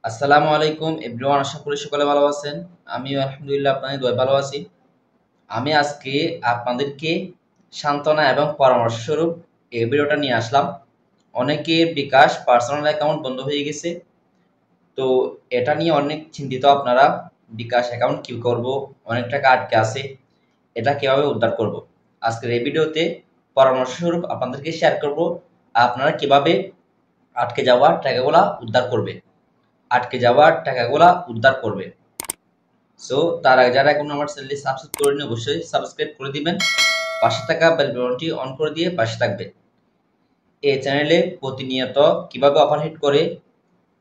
আসসালামু আলাইকুম এভরিওয়ান, আশা করি সকলে ভালো আছেন। আমিও আলহামদুলিল্লাহ আপনাদের দোয়ায় ভালো আছি। আমি আজকে আপনাদেরকে সান্ত্বনা এবং পরামর্শ স্বরূপ এই ভিডিওটা নিয়ে আসলাম। অনেকের বিকাশ পার্সোনাল অ্যাকাউন্ট বন্ধ হয়ে গেছে, তো এটা নিয়ে অনেক চিন্তিত আপনারা। বিকাশ অ্যাকাউন্ট কি করব, অনেক টাকা আটকে আছে, এটা কিভাবে উদ্ধার করব। আজকের এই ভিডিওতে পরামর্শ স্বরূপ আপনাদেরকে শেয়ার করব আপনারা কিভাবে আটকে যাওয়া টাকাগুলা উদ্ধার করবে উদ্ধার করবে। সো তার আগে যারা এখন আমার চ্যানেলটি সাবস্ক্রাইব করেনি অবশ্যই সাবস্ক্রাইব করে দিবেন, পাশে থাকা বেল বাটনটি অন করে দিয়ে পাশে থাকবেন। এই চ্যানেলে প্রতিনিয়ত কিভাবে অফার হিট করে,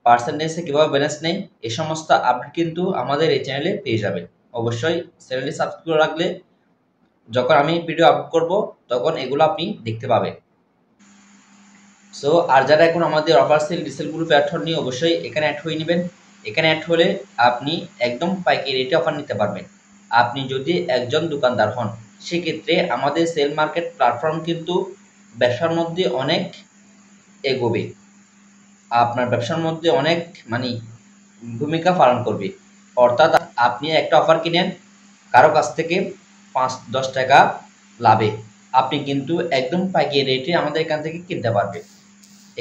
পার্সেন্টেজে কিভাবে ব্যালেন্স নেই, এই সমস্ত আপডেট কিন্তু আমাদের এই চ্যানেলে পেয়ে যাবেন। অবশ্যই চ্যানেলটি সাবস্ক্রাইব করে রাখলে যখন আমি ভিডিও আপলোড করব তখন এগুলো আপনি দেখতে পাবেন। সো আর যারা এখন আমাদের অফার সেল ডিসেল গ্রুপ অ্যাড হননি অবশ্যই এখানে অ্যাড হয়ে নেবেন। এখানে অ্যাড হলে আপনি একদম পাইকারি রেটে অফার নিতে পারবেন। আপনি যদি একজন দোকানদার হন সেক্ষেত্রে আমাদের সেল মার্কেট প্ল্যাটফর্ম কিন্তু ব্যবসার মধ্যে অনেক এগোবে, আপনার ব্যবসার মধ্যে অনেক মানে ভূমিকা পালন করবে। অর্থাৎ আপনি একটা অফার কিনেন কারো কাছ থেকে 5-10 টাকা লাভে, আপনি কিন্তু একদম পাইকারি রেটে আমাদের এখান থেকে কিনতে পারবেন।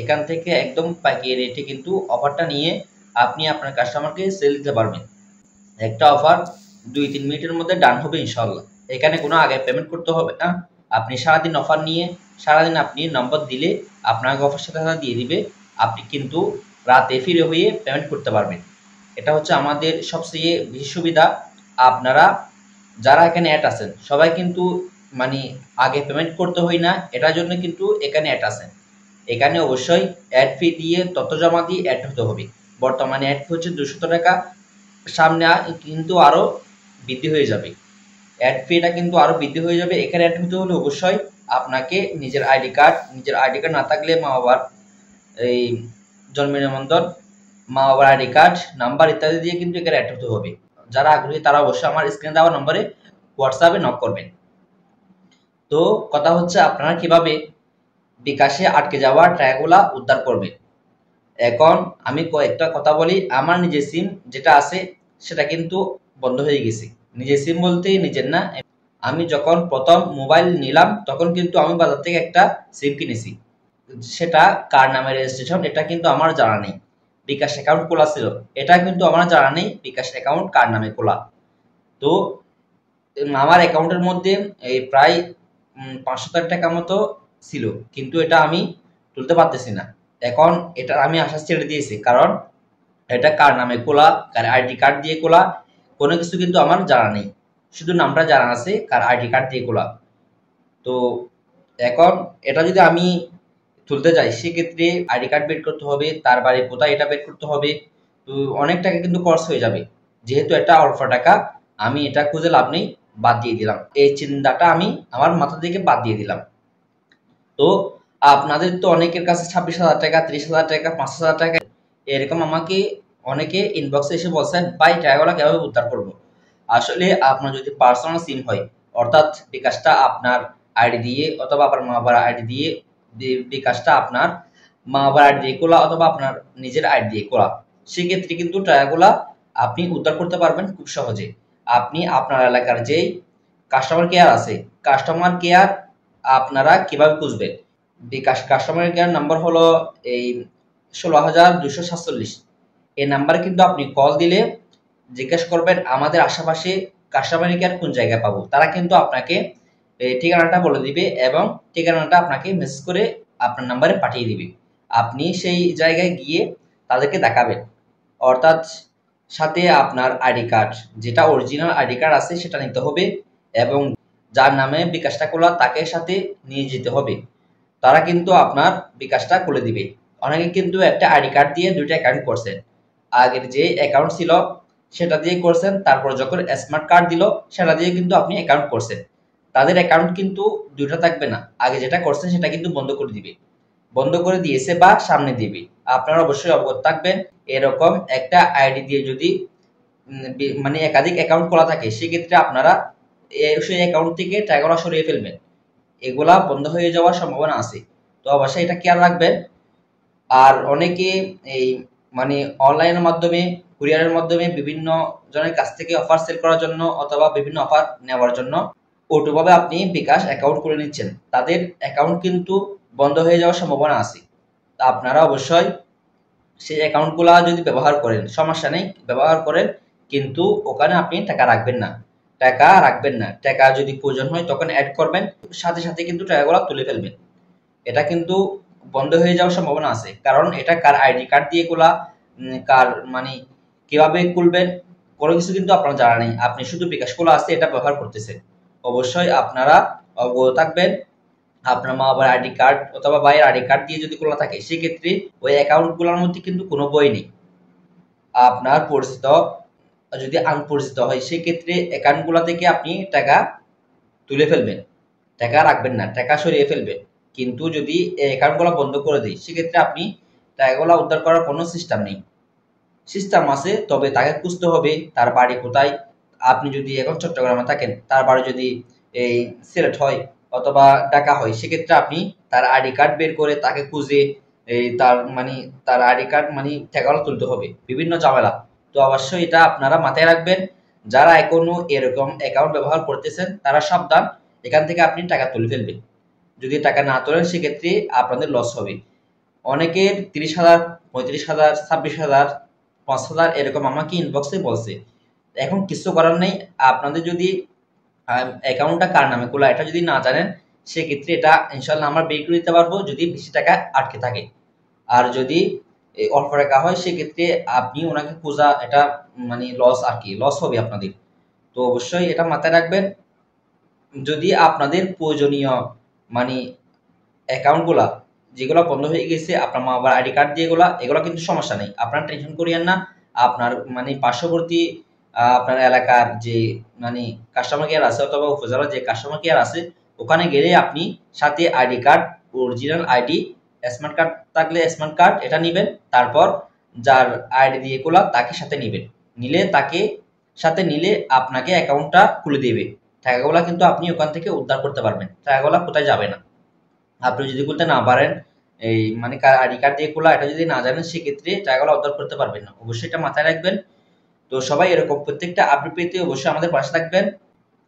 এখান থেকে একদম পাইকারি রেটে কিন্তু অফারটা নিয়ে আপনি আপনার কাস্টমারকে সেল দিতে পারবেন। একটা অফার 2-3 মিনিটের মধ্যে ডান হবে ইনশাল্লাহ। এখানে কোনো আগে পেমেন্ট করতে হবে না। আপনি সারাদিন অফার নিয়ে সারাদিন আপনি নম্বর দিলে আপনাকে অফার সাথে সাথে দিয়ে দিবে, আপনি কিন্তু রাতে ফিরে হয়ে পেমেন্ট করতে পারবেন। এটা হচ্ছে আমাদের সবচেয়ে বেশি সুবিধা। আপনারা যারা এখানে অ্যাড আছেন সবাই কিন্তু মানে আগে পেমেন্ট করতে হয় না, এটার জন্য কিন্তু এখানে অ্যাড আছেন। এখানে অবশ্যই অ্যাড ফি দিয়ে তথ্য জমা দিয়ে অ্যাড হতে হবে। বর্তমানে অ্যাড ফি হচ্ছে 200 টাকা, সামনে কিন্তু আরও বৃদ্ধি হয়ে যাবে। অ্যাড ফিটা কিন্তু আরও বৃদ্ধি হয়ে যাবে। এখানে অ্যাড হতে হলে অবশ্যই আপনাকে নিজের আইডি কার্ড না থাকলে মা বাবার এই জন্ম নিবন্ধন, মা বাবার আইডি কার্ড নাম্বার ইত্যাদি দিয়ে কিন্তু এখানে অ্যাড হতে হবে। যারা আগ্রহী তারা অবশ্যই আমার স্ক্রিনে দেওয়া নম্বরে হোয়াটসঅ্যাপে নক করবেন। তো কথা হচ্ছে আপনারা কিভাবে বিকাশে আটকে যাওয়া টাকাগুলা উদ্ধার করবে। এখন আমি কয়েকটা কথা বলি। আমার নিজের সিম যেটা আছে সেটা কিন্তু বন্ধ হয়ে গেছে। নিজের সিম বলতে নিজের না, আমি যখন প্রথম মোবাইল নিলাম তখন কিন্তু আমি বাজার থেকে একটা সিম কিনেছি। সেটা কার নামে রেজিস্ট্রেশন এটা কিন্তু আমার জানা নেই। বিকাশ অ্যাকাউন্ট খোলা ছিল, এটা কিন্তু আমার জানা নেই বিকাশ অ্যাকাউন্ট কার নামে খোলা। তো আমার অ্যাকাউন্টের মধ্যে এই প্রায় 500 টাকা মতো ছিল, কিন্তু এটা আমি তুলতে পারতেছি না। এখন এটা আমি আশা ছেড়ে দিয়েছি, কারণ এটা কার নামে খোলা, কার আইডি কার্ড দিয়ে খোলা, কোনো কিছু কিন্তু আমার জানা নেই। শুধু নামটা জানা আছে কার আইডি কার্ড দিয়ে খোলা। তো এখন এটা যদি আমি তুলতে যাই সেক্ষেত্রে আইডি কার্ড বের করতে হবে, তার বাড়ি কোথায় এটা বের করতে হবে। তো অনেক টাকা কিন্তু খরচ হয়ে যাবে। যেহেতু এটা অল্প টাকা, আমি এটা খুঁজে লাভ নেই, বাদ দিয়ে দিলাম। এই চিন্তাটা আমি আমার মাথা থেকে বাদ দিয়ে দিলাম। তো আপনাদের তো অনেকের কাছে 26,000 টাকা, 30,000 টাকা, 5,000 টাকা এরকম আমাকে অনেকে ইনবক্সে এসে বলছেন ভাই টাকাগুলো কিভাবে উদ্ধার করবো। আসলে আপনার যদি পার্সোনাল সিম হয়, অর্থাৎ বিকাশটা আপনার আইডি দিয়ে অথবা আপনার মা বাবার আইডি দিয়ে, বিকাশটা আপনার মা বাবার আইডি দিয়ে খোলা অথবা আপনার নিজের আইডি দিয়ে খোলা, সেক্ষেত্রে কিন্তু টাকাগুলা আপনি উদ্ধার করতে পারবেন খুব সহজে। আপনি আপনার এলাকার যেই কাস্টমার কেয়ার আছে, কাস্টমার কেয়ার আপনারা কিভাবে খুঁজবেন। বিকাশ কাস্টমার কেয়ার নাম্বার হলো এই 16,247। এই নাম্বারে কিন্তু আপনি কল দিলে জিজ্ঞেস করবেন আমাদের আশেপাশে কাস্টমার কেয়ার কোন জায়গায় পাবো, তারা কিন্তু আপনাকে ঠিকানাটা বলে দিবে এবং ঠিকানাটা আপনাকে মেসেজ করে আপনার নাম্বারে পাঠিয়ে দিবে। আপনি সেই জায়গায় গিয়ে তাদেরকে দেখাবেন, অর্থাৎ সাথে আপনার আইডি কার্ড, যেটা অরিজিনাল আইডি কার্ড আছে সেটা নিতে হবে এবং যার নামে বিকাশটা খোলা তাকে সাথে নিয়ে যেতে হবে। তারা কিন্তু আপনার বিকাশটা খুলে দিবে। অনেকে কিন্তু একটা আইডি কার্ড দিয়ে 2টা অ্যাকাউন্ট করছেন। আগের যে অ্যাকাউন্ট ছিল সেটা দিয়ে করছেন, তারপর যখন স্মার্ট কার্ড দিল সেটা দিয়ে কিন্তু আপনি অ্যাকাউন্ট করছেন। তাদের অ্যাকাউন্ট কিন্তু 2টা থাকবে না, আগে যেটা করছেন সেটা কিন্তু বন্ধ করে দিবে, বন্ধ করে দিয়েছে বা সামনে দিবে। আপনারা অবশ্যই অবগত থাকবেন। এরকম একটা আইডি দিয়ে যদি মানে একাধিক অ্যাকাউন্ট খোলা থাকে সেক্ষেত্রে আপনারা সেই অ্যাকাউন্ট থেকে টাকাগুলো সরিয়ে ফেলবেন, এগুলা বন্ধ হয়ে যাওয়ার সম্ভাবনা আছে। তো অবশ্যই এটা খেয়াল রাখবেন। আর অনেকে এই মানে অনলাইনের মাধ্যমে, কুরিয়ারের মাধ্যমে বিভিন্ন জনের কাছ থেকে অফার সেল করার জন্য অথবা বিভিন্ন অফার নেওয়ার জন্য অটোভাবে আপনি বিকাশ অ্যাকাউন্ট করে নিচ্ছেন, তাদের অ্যাকাউন্ট কিন্তু বন্ধ হয়ে যাওয়ার সম্ভাবনা আছে। তা আপনারা অবশ্যই সেই অ্যাকাউন্টগুলো যদি ব্যবহার করেন সমস্যা নেই, ব্যবহার করেন, কিন্তু ওখানে আপনি টাকা রাখবেন না। টাকা যদি প্রয়োজন হয় তখন অ্যাড করবেন, সাথে সাথে কিন্তু টাকাগুলো তুলে ফেলবেন। এটা কিন্তু বন্ধ হয়ে যাওয়ার সম্ভাবনা আছে, কারণ এটা কার আইডি কার্ড দিয়ে খোলা, কার মানে কিভাবে খুলবেন কোনো কিছু কিন্তু আপনার জানা নেই, আপনি শুধু বিকাশ খোলা আছে এটা ব্যবহার করতেছেন। অবশ্যই আপনারা অবগত থাকবেন। আপনার মা বাবার আইডি কার্ড অথবা ভাইয়ের আইডি কার্ড দিয়ে যদি খোলা থাকে সেক্ষেত্রে ওই অ্যাকাউন্ট গুলোর মধ্যে কিন্তু কোনো বই নেই। আপনার পরিচিত যদি আনপরিচিত হয় সেক্ষেত্রে অ্যাকাউন্ট গুলা থেকে আপনি টাকা তুলে ফেলবেন, টাকা রাখবেন না, টাকা সরিয়ে ফেলবেন। কিন্তু যদি অ্যাকাউন্ট গুলা বন্ধ করে দিই সেক্ষেত্রে আপনি টাকাগুলা উদ্ধার করার কোনো সিস্টেম নেই। সিস্টেম আছে, তবে তাকে খুঁজতে হবে তার বাড়ি কোথায়। আপনি যদি এখন চট্টগ্রামে থাকেন, তার বাড়ি যদি এই সিলেট হয় অথবা ঢাকা হয়, সেক্ষেত্রে আপনি তার আইডি কার্ড বের করে তাকে খুঁজে এই তার আইডি কার্ড টাকাগুলো তুলতে হবে, বিভিন্ন ঝামেলা। তো অবশ্যই এটা আপনারা মাথায় রাখবেন। যারা এখনো এরকম অ্যাকাউন্ট ব্যবহার করতেছেন তারা সাবধান, এখান থেকে আপনি টাকা তুলে ফেলবেন। যদি টাকা না তোলেন সেক্ষেত্রে আপনাদের লস হবে। অনেকের 30,000, 35,000, 26,000, 5,000 এরকম আমাকে ইনবক্সে বলছে। এখন কিছু করার নেই, আপনাদের যদি অ্যাকাউন্টটা কার নামে খোলা এটা যদি না জানেন সেক্ষেত্রে এটা ইনশাল্লাহ আমরা বের করে দিতে পারবো যদি বেশি টাকা আটকে থাকে। আর যদি অল্প টাকা হয় সেক্ষেত্রে আপনি ওনাকে খোঁজা এটা লস, আর কি লস হবে আপনাদের। তো অবশ্যই এটা মাথায় রাখবেন। যদি আপনাদের প্রয়োজনীয় মানে অ্যাকাউন্টগুলা যেগুলো বন্ধ হয়ে গেছে আপনার মা বাবার আইডি কার্ড দিয়ে এগুলো কিন্তু সমস্যা নেই, আপনার টেনশন করিয়েন না। আপনার পার্শ্ববর্তী আপনার এলাকার যে কাস্টমার কেয়ার আছে অথবা উপজেলার যে কাস্টমার কেয়ার আছে ওখানে গেলে আপনি সাথে ID card, original ID, smart card থাকলে স্মার্ট কার্ড এটা নেবেন। তারপর যার আইডি দিয়ে তাকে সাথে নেবেন, নিলে আপনাকে অ্যাকাউন্টটা খুলে দেবে। টাকাগুলা কিন্তু আপনি ওখান থেকে উদ্ধার করতে পারবেন, টাকাগুলা কোথায় যাবে না। আপনি যদি খুলতে না পারেন এই আইডি কার্ড দিয়ে খোলা এটা যদি না জানেন সেক্ষেত্রে টাকাগুলো উদ্ধার করতে পারবেন না। অবশ্যই এটা মাথায় রাখবেন। তো সবাই এরকম প্রত্যেকটা আপডেট পেতে অবশ্যই আমাদের পাশে থাকবেন।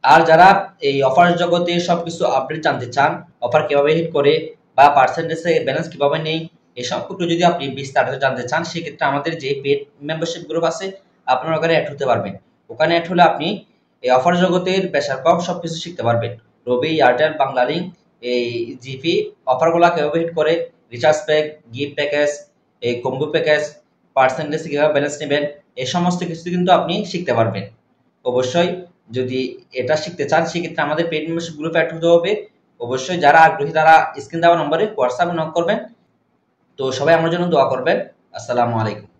আর যারা এই অফার জগতে সবকিছু আপডেট জানতে চান, অফার কিভাবে হিট করে বা পার্সেন্টেজে ব্যালেন্স কিভাবে নেই, এই সম্পর্কে যদি আপনি বিস্তারিত জানতে চান সেক্ষেত্রে আমাদের যে পেড মেম্বারশিপ গ্রুপ আছে আপনারা ওখানে অ্যাড হতে পারবেন। ওখানে অ্যাড হলে আপনি এই অফার জগতের বেশার কম সবকিছু শিখতে পারবেন। রবি, এয়ারটেল, বাংলালিংক, এই জিপি অফারগুলো কিভাবে হিট করে, রিচার্জ প্যাক, গিফট প্যাকেজ, এই কম্বো প্যাকেজ, পার্সেন্টেজ কিভাবে ব্যালেন্স নেবেন, এই সমস্ত কিছু কিন্তু আপনি শিখতে পারবেন। অবশ্যই যদি এটা শিখতে চান সেক্ষেত্রে আমাদের পেড মেম্বারশিপ গ্রুপে অ্যাড হতে হবে। অবশ্যই যারা আগ্রহী তারা স্ক্রিন দেওয়া নম্বরে হোয়াটসঅ্যাপে নক করবেন। তো সবাই আমার জন্য দোয়া করবেন। আসসালামু আলাইকুম।